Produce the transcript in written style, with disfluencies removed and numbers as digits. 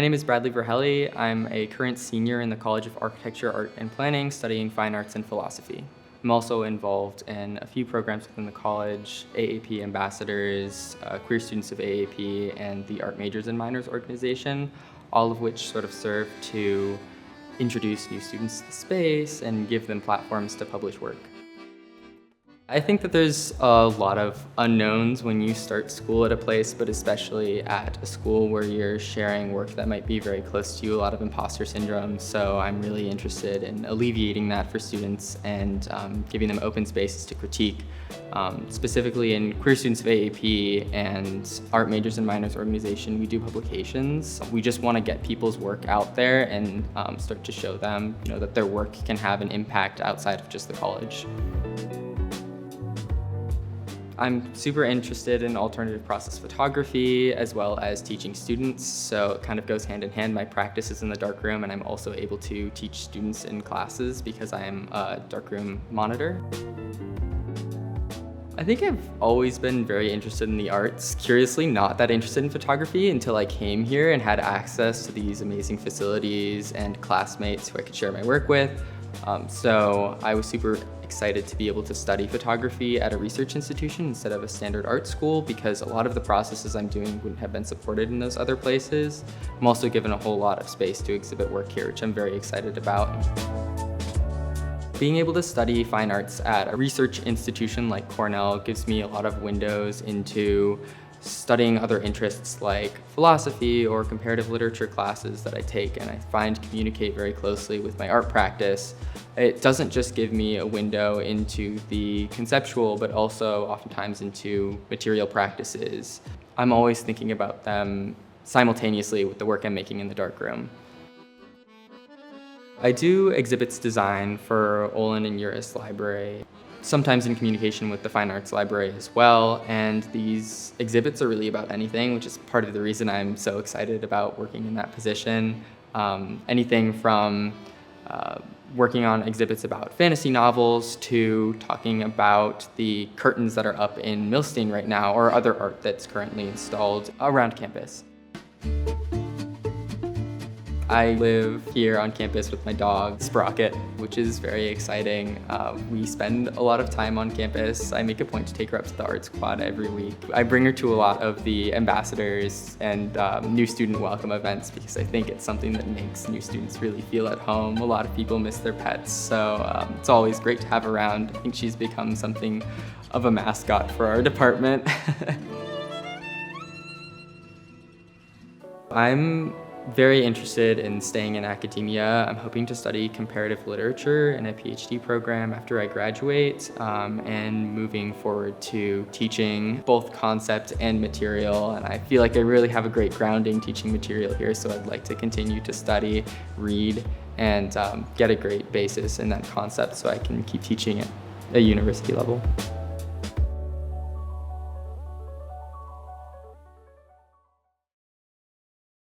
My name is Bradley Verhelle. I'm a current senior in the College of Architecture, Art, and Planning, studying fine arts and philosophy. I'm also involved in a few programs within the college, AAP ambassadors, queer students of AAP, and the Art Majors and Minors organization, all of which sort of serve to introduce new students to the space and give them platforms to publish work. I think that there's a lot of unknowns when you start school at a place, but especially at a school where you're sharing work that might be very close to you, a lot of imposter syndrome. So I'm really interested in alleviating that for students and giving them open spaces to critique. Specifically in Queer Students of AAP and Art Majors and Minors organization, we do publications. We just want to get people's work out there and start to show them, that their work can have an impact outside of just the college. I'm super interested in alternative process photography as well as teaching students, so it kind of goes hand in hand. My practice is in the darkroom, and I'm also able to teach students in classes because I am a darkroom monitor. I think I've always been very interested in the arts. Curiously, not that interested in photography until I came here and had access to these amazing facilities and classmates who I could share my work with. So I was super excited to be able to study photography at a research institution instead of a standard art school, because a lot of the processes I'm doing wouldn't have been supported in those other places. I'm also given a whole lot of space to exhibit work here, which I'm very excited about. Being able to study fine arts at a research institution like Cornell gives me a lot of windows into studying other interests like philosophy or comparative literature classes that I take and I find communicate very closely with my art practice. It doesn't just give me a window into the conceptual, but also oftentimes into material practices. I'm always thinking about them simultaneously with the work I'm making in the darkroom. I do exhibits design for Olin and Uris Library, sometimes in communication with the Fine Arts Library as well, and these exhibits are really about anything, which is part of the reason I'm so excited about working in that position. Anything from working on exhibits about fantasy novels to talking about the curtains that are up in Milstein right now, or other art that's currently installed around campus. I live here on campus with my dog, Sprocket, which is very exciting. We spend a lot of time on campus. I make a point to take her up to the art squad every week. I bring her to a lot of the ambassadors and new student welcome events because I think it's something that makes new students really feel at home. A lot of people miss their pets, so it's always great to have around. I think she's become something of a mascot for our department. I'm very interested in staying in academia. I'm hoping to study comparative literature in a PhD program after I graduate, and moving forward to teaching both concept and material. And I feel like I really have a great grounding teaching material here, so I'd like to continue to study, read, and get a great basis in that concept so I can keep teaching at a university level.